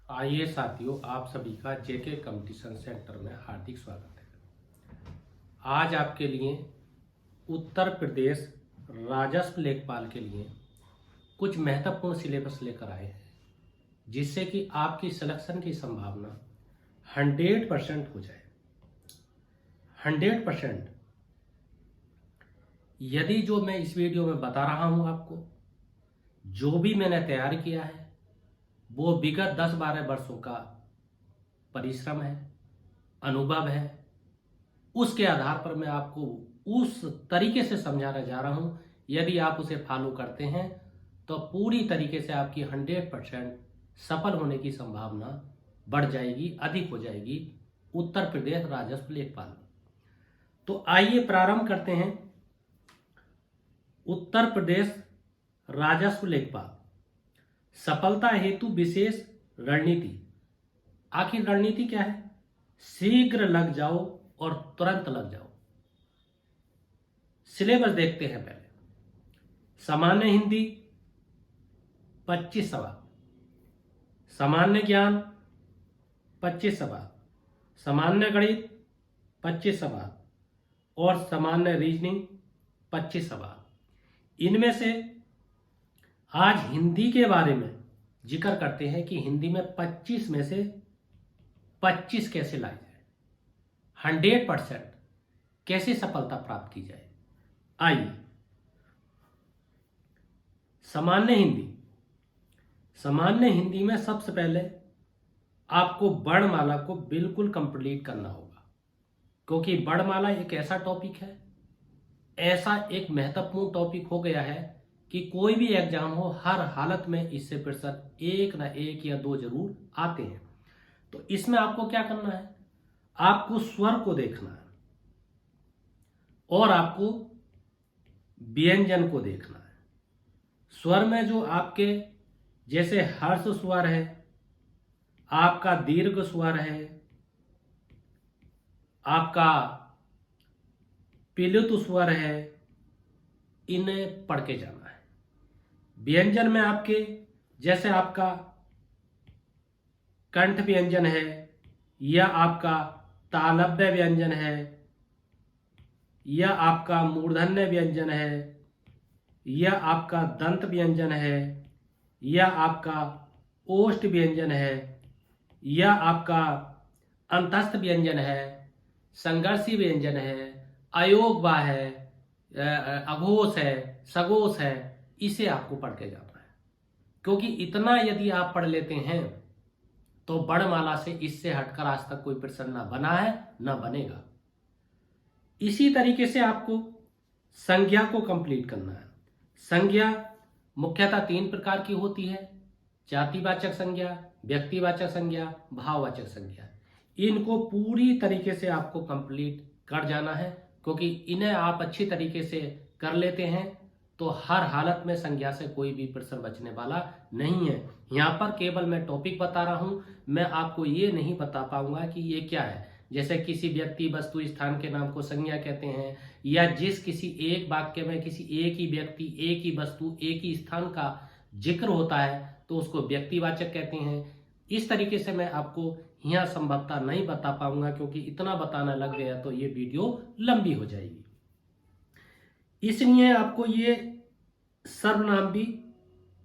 आइए साथियों, आप सभी का जेके कंपटीशन सेंटर में हार्दिक स्वागत है। आज आपके लिए उत्तर प्रदेश राजस्व लेखपाल के लिए कुछ महत्वपूर्ण सिलेबस लेकर आए हैं, जिससे कि आपकी सिलेक्शन की संभावना 100% हो जाए। 100%। यदि जो मैं इस वीडियो में बता रहा हूं आपको, जो भी मैंने तैयार किया है वो विगत 10-12 वर्षों का परिश्रम है, अनुभव है। उसके आधार पर मैं आपको उस तरीके से समझाने जा रहा हूं। यदि आप उसे फॉलो करते हैं तो पूरी तरीके से आपकी 100% सफल होने की संभावना बढ़ जाएगी, अधिक हो जाएगी उत्तर प्रदेश राजस्व लेखपाल। तो आइए प्रारंभ करते हैं। उत्तर प्रदेश राजस्व लेखपाल सफलता हेतु विशेष रणनीति। आखिर रणनीति क्या है? शीघ्र लग जाओ और तुरंत लग जाओ। सिलेबस देखते हैं पहले। सामान्य हिंदी 25 सवाल, सामान्य ज्ञान 25 सवाल, सामान्य गणित 25 सवाल और सामान्य रीजनिंग 25 सवाल। इनमें से आज हिंदी के बारे में जिक्र करते हैं कि हिंदी में 25 में से 25 कैसे लाई जाए, 100% कैसे सफलता प्राप्त की जाए। आइए, सामान्य हिंदी। सामान्य हिंदी में सबसे पहले आपको वर्णमाला को बिल्कुल कंप्लीट करना होगा, क्योंकि वर्णमाला एक ऐसा टॉपिक है, ऐसा एक महत्वपूर्ण टॉपिक हो गया है कि कोई भी एग्जाम हो, हर हालत में इससे प्रतिशत एक ना एक या दो जरूर आते हैं। तो इसमें आपको क्या करना है? आपको स्वर को देखना है और आपको व्यंजन को देखना है। स्वर में जो आपके जैसे हर्ष स्वर है, आपका दीर्घ स्वर है, आपका प्लुत स्वर है, इन्हें पढ़ के जाना है। व्यंजन में आपके जैसे आपका कंठ व्यंजन है, या आपका तालव्य व्यंजन है, या आपका मूर्धन्य व्यंजन है, या आपका दंत व्यंजन है, या आपका ओष्ठ व्यंजन है, या आपका अंतस्थ व्यंजन है, संघर्षी व्यंजन है, अयोग्य है, अघोष है, सघोष है। इसे आपको पढ़ के जाना है, क्योंकि इतना यदि आप पढ़ लेते हैं तो वर्णमाला से इससे हटकर आज तक कोई प्रश्न ना बना है, ना बनेगा। इसी तरीके से आपको संज्ञा को कंप्लीट करना है। संज्ञा मुख्यतः 3 प्रकार की होती है: जातिवाचक संज्ञा, व्यक्तिवाचक संज्ञा, भाववाचक संज्ञा। इनको पूरी तरीके से आपको कंप्लीट कर जाना है, क्योंकि इन्हें आप अच्छी तरीके से कर लेते हैं तो हर हालत में संज्ञा से कोई भी प्रश्न बचने वाला नहीं है। यहाँ पर केवल मैं टॉपिक बता रहा हूँ, मैं आपको ये नहीं बता पाऊंगा कि ये क्या है। जैसे किसी व्यक्ति, वस्तु, स्थान के नाम को संज्ञा कहते हैं, या जिस किसी एक वाक्य में किसी एक ही व्यक्ति, एक ही वस्तु, एक ही स्थान का जिक्र होता है तो उसको व्यक्तिवाचक कहते हैं। इस तरीके से मैं आपको यहाँ संभवतः नहीं बता पाऊंगा, क्योंकि इतना बताना लग गया तो ये वीडियो लंबी हो जाएगी। इसलिए आपको ये सर्वनाम भी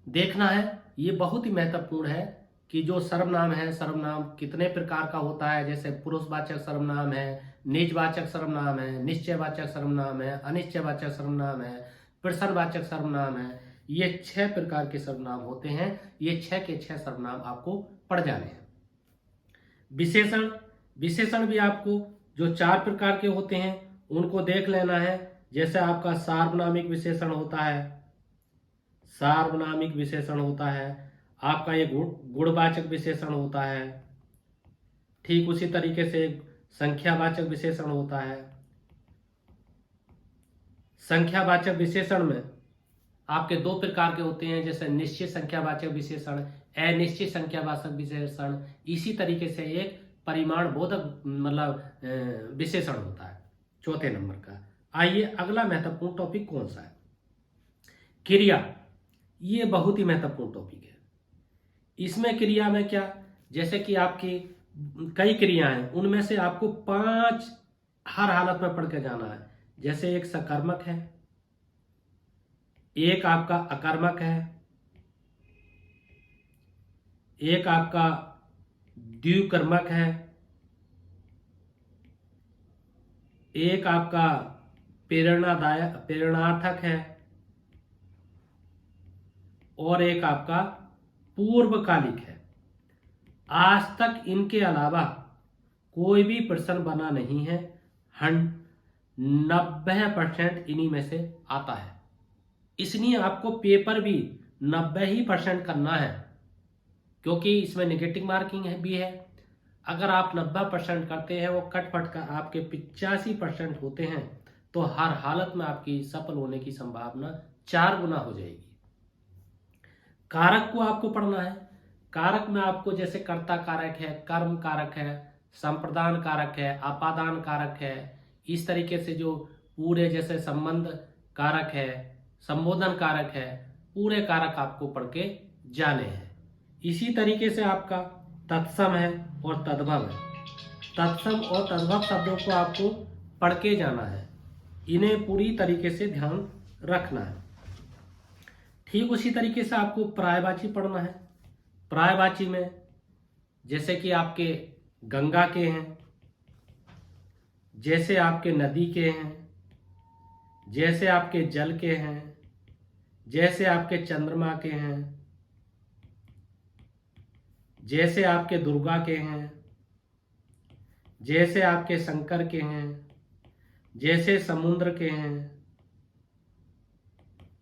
देखना है। ये बहुत ही महत्वपूर्ण है कि जो सर्वनाम है, सर्वनाम कितने प्रकार का होता है। जैसे पुरुषवाचक सर्वनाम है, निजवाचक सर्वनाम है, निश्चयवाचक सर्वनाम है, अनिश्चयवाचक सर्वनाम है, प्रश्नवाचक सर्वनाम है। ये 6 प्रकार के सर्वनाम होते हैं। ये 6 के 6 सर्वनाम आपको पढ़ जाने हैं। विशेषण, विशेषण भी आपको जो 4 प्रकार के होते हैं उनको देख लेना है। जैसे आपका सार्वनामिक विशेषण होता है, सार्वनामिक विशेषण होता है, आपका ये गुणवाचक विशेषण होता है। ठीक उसी तरीके से संख्यावाचक विशेषण होता है। संख्यावाचक विशेषण में आपके 2 प्रकार के होते हैं, जैसे निश्चित संख्यावाचक विशेषण, अनिश्चित संख्यावाचक विशेषण। इसी तरीके से एक परिमाण बोधक मतलब विशेषण होता है 4थे नंबर का। आइए, अगला महत्वपूर्ण टॉपिक कौन सा है? क्रिया। ये बहुत ही महत्वपूर्ण टॉपिक है। इसमें क्रिया में क्या, जैसे कि आपकी कई क्रिया हैं, उनमें से आपको 5 हर हालत में पढ़ के जाना है। जैसे एक सकर्मक है, एक आपका अकर्मक है, एक आपका द्विकर्मक है, एक आपका प्रेरणार्थक है, और एक आपका पूर्वकालिक है। आज तक इनके अलावा कोई भी प्रश्न बना नहीं है। 90% इन्हीं में से आता है। इसलिए आपको पेपर भी 90% करना है, क्योंकि इसमें नेगेटिव मार्किंग भी है। अगर आप 90% करते हैं, वो कट पट कर आपके 85% होते हैं, तो हर हालत में आपकी सफल होने की संभावना 4 गुना हो जाएगी। कारक को आपको पढ़ना है। कारक में आपको जैसे कर्ता कारक है, कर्म कारक है, संप्रदान कारक है, अपादान कारक है, इस तरीके से जो पूरे जैसे संबंध कारक है, संबोधन कारक है, पूरे कारक आपको पढ़ के जाने हैं। इसी तरीके से आपका तत्सम है और तद्भव है। तत्सम और तद्भव शब्दों को आपको पढ़ के जाना है। इन्हें पूरी तरीके से ध्यान रखना है। ठीक उसी तरीके से आपको पर्यायवाची पढ़ना है। पर्यायवाची में जैसे कि आपके गंगा के हैं, जैसे आपके नदी के हैं, जैसे आपके जल के हैं, जैसे आपके चंद्रमा के हैं, जैसे आपके दुर्गा के हैं, जैसे आपके शंकर के हैं, जैसे समुद्र के हैं।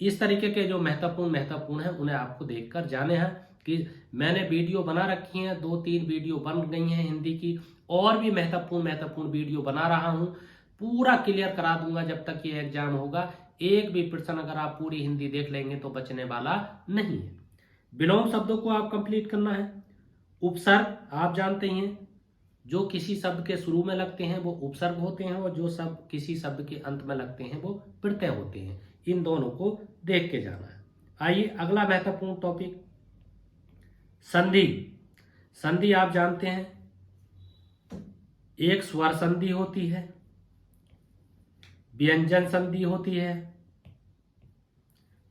इस तरीके के जो महत्वपूर्ण है उन्हें आपको देखकर जाने हैं। कि मैंने वीडियो बना रखी हैं, 2-3 वीडियो बन गई हैं हिंदी की, और भी महत्वपूर्ण वीडियो बना रहा हूं। पूरा क्लियर करा दूंगा जब तक ये एग्जाम होगा। एक भी प्रश्न अगर आप पूरी हिंदी देख लेंगे तो बचने वाला नहीं है। विलोम शब्दों को आप कंप्लीट करना है। उपसर्ग आप जानते ही हैं, जो किसी शब्द के शुरू में लगते हैं वो उपसर्ग होते हैं, और जो शब्द किसी शब्द के अंत में लगते हैं वो प्रत्यय होते हैं। इन दोनों को देख के जाना है। आइए अगला महत्वपूर्ण टॉपिक, संधि। संधि आप जानते हैं, एक स्वर संधि होती है, व्यंजन संधि होती है,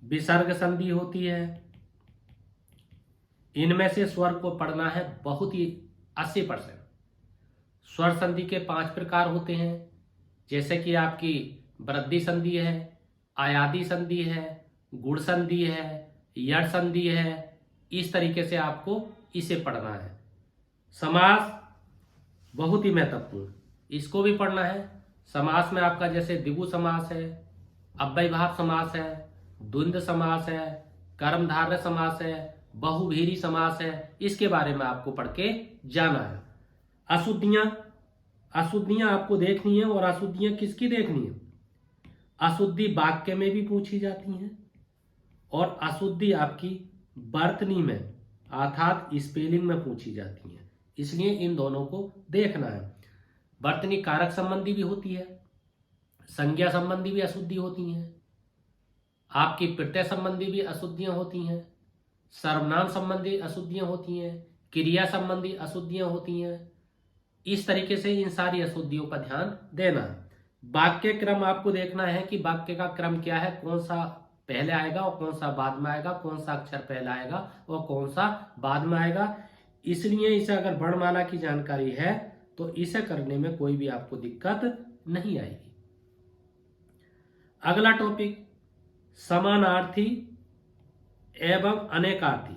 विसर्ग संधि होती है। इनमें से स्वर को पढ़ना है बहुत ही 80%। स्वर संधि के 5 प्रकार होते हैं, जैसे कि आपकी वृद्धि संधि है, आयादी संधि है, गुण संधि है, यड़ संधि है। इस तरीके से आपको इसे पढ़ना है। समास बहुत ही महत्वपूर्ण, इसको भी पढ़ना है। समास में आपका जैसे द्विगु समास है, अव्ययभाव समास है, द्वंद्व समास है, कर्मधारय समास है, बहुव्रीहि समास है। इसके बारे में आपको पढ़ के जाना है। अशुद्धियां आपको देखनी है, और अशुद्धियां किसकी देखनी है? अशुद्धि वाक्य में भी पूछी जाती हैं, और अशुद्धि आपकी वर्तनी में अर्थात स्पेलिंग में पूछी जाती हैं। इसलिए इन दोनों को देखना है। वर्तनी कारक संबंधी भी होती है, संज्ञा संबंधी भी अशुद्धि होती हैं, आपकी प्रत्यय संबंधी भी अशुद्धियां होती हैं, सर्वनाम संबंधी अशुद्धियां होती हैं, क्रिया संबंधी अशुद्धियां होती हैं। इस तरीके से इन सारी अशुद्धियों का ध्यान देना है। वाक्य क्रम आपको देखना है कि वाक्य का क्रम क्या है, कौन सा पहले आएगा और कौन सा बाद में आएगा, कौन सा अक्षर पहले आएगा और कौन सा बाद में आएगा। इसलिए इसे अगर वर्णमाला की जानकारी है तो इसे करने में कोई भी आपको दिक्कत नहीं आएगी। अगला टॉपिक, समानार्थी एवं अनेकार्थी।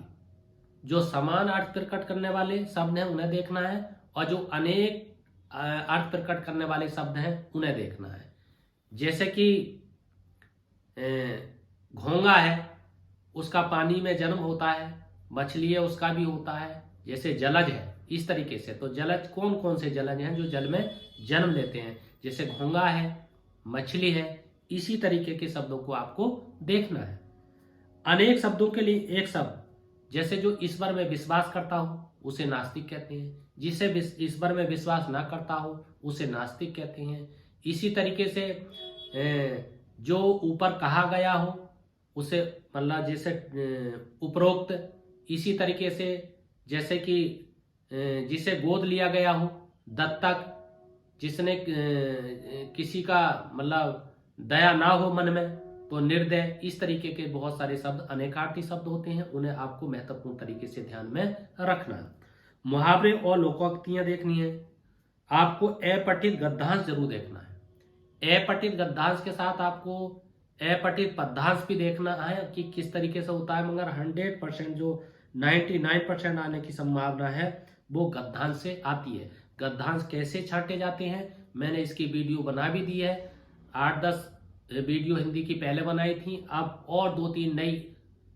जो समान अर्थ प्रकट करने वाले शब्द हैं उन्हें देखना है, और जो अनेक अर्थ प्रकट करने वाले शब्द हैं उन्हें देखना है। जैसे कि घोंगा है, उसका पानी में जन्म होता है, मछली है उसका भी होता है। जैसे जलज है, इस तरीके से। तो जलज कौन कौन से जलज हैं? जो जल में जन्म लेते हैं, जैसे घोंगा है, मछली है। इसी तरीके के शब्दों को आपको देखना है। अनेक शब्दों के लिए एक शब्द, जैसे जो ईश्वर में विश्वास करता हो उसे नास्तिक कहते हैं, जिसे ईश्वर में विश्वास ना करता हो उसे नास्तिक कहते हैं। इसी तरीके से जो ऊपर कहा गया हो उसे, मतलब जैसे उपरोक्त। इसी तरीके से जैसे कि जिसे गोद लिया गया हो, दत्तक, जिसने किसी का मतलब दया ना हो मन में, तो निर्दय, इस तरीके के बहुत सारे शब्द, अनेकार्थी शब्द होते हैं, उन्हें आपको महत्वपूर्ण तरीके से ध्यान में रखना है। मुहावरे और लोकोक्तियां देखनी है। आपको अपठित गद्यांश जरूर देखना है। अपठित गद्यांश के साथ आपको अपठित पद्यांश भी देखना है कि किस तरीके से होता है, मगर 100% जो 99% आने की संभावना है वो गद्यांश से आती है। गद्यांश कैसे छांटे जाते हैं मैंने इसकी वीडियो बना भी दी है। 8-10 वीडियो हिंदी की पहले बनाई थी, अब और 2-3 नई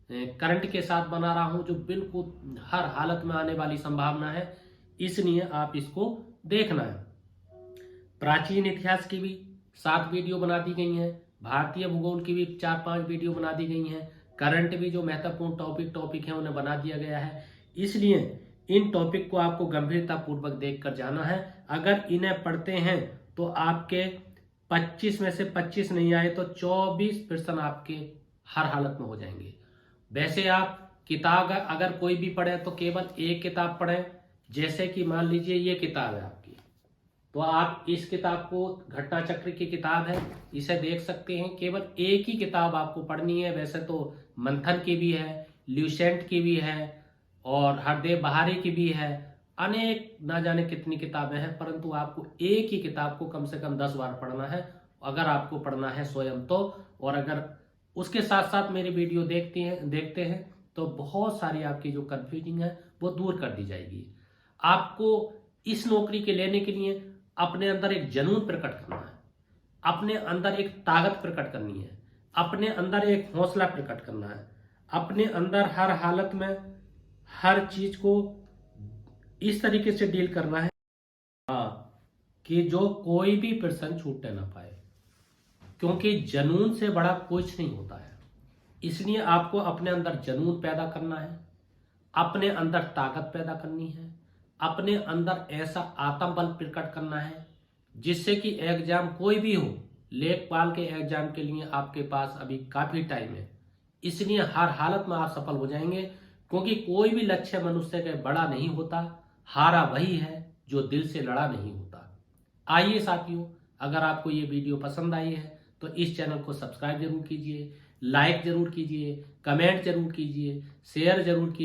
करंट के साथ बना रहा हूं जो बिल्कुल हर हालत में आने वाली संभावना है, इसलिए आप इसको देखना है। प्राचीन इतिहास की भी 7 वीडियो बना दी गई हैं, भारतीय भूगोल की भी 4-5 वीडियो बना दी गई हैं, करंट भी जो महत्वपूर्ण टॉपिक है उन्हें बना दिया गया है। इसलिए इन टॉपिक को आपको गंभीरता पूर्वक देखकर जाना है। अगर इन्हें पढ़ते हैं तो आपके 25 में से 25 नहीं आए तो 24% आपके हर हालत में हो जाएंगे। वैसे आप किताब अगर कोई भी पढ़े तो केवल एक किताब पढ़ें। जैसे कि मान लीजिए ये किताब है आपकी, तो आप इस किताब को, घटना चक्र की किताब है, इसे देख सकते हैं। केवल एक ही किताब आपको पढ़नी है। वैसे तो मंथन की भी है, ल्यूसेंट की भी है और हरदेव बहारी की भी है, अनेक ना जाने कितनी किताबें हैं, परंतु आपको एक ही किताब को कम से कम 10 बार पढ़ना है अगर आपको पढ़ना है स्वयं तो। और अगर उसके साथ साथ मेरी वीडियो देखते हैं तो बहुत सारी आपकी जो कंफ्यूजिंग है वो दूर कर दी जाएगी। आपको इस नौकरी के लेने के लिए अपने अंदर एक जुनून प्रकट करना है, अपने अंदर एक ताकत प्रकट करनी है, अपने अंदर एक हौसला प्रकट करना है, अपने अंदर हर हालत में हर चीज को इस तरीके से डील करना है कि जो कोई भी प्रश्न छूटने ना पाए, क्योंकि जुनून से बड़ा कुछ नहीं होता है। इसलिए आपको अपने अंदर जुनून पैदा करना है, अपने अंदर ताकत पैदा करनी है, अपने अंदर ऐसा आत्मबल प्रकट करना है जिससे कि एग्जाम कोई भी हो, लेखपाल के एग्जाम के लिए आपके पास अभी काफी टाइम है। इसलिए हर हालत में आप सफल हो जाएंगे, क्योंकि कोई भी लक्ष्य मनुष्य के बड़ा नहीं होता, हारा वही है जो दिल से लड़ा नहीं होता। आइए साथियों, अगर आपको ये वीडियो पसंद आई है तो इस चैनल को सब्सक्राइब जरूर कीजिए, लाइक जरूर कीजिए, कमेंट जरूर कीजिए, शेयर जरूर कीजिए।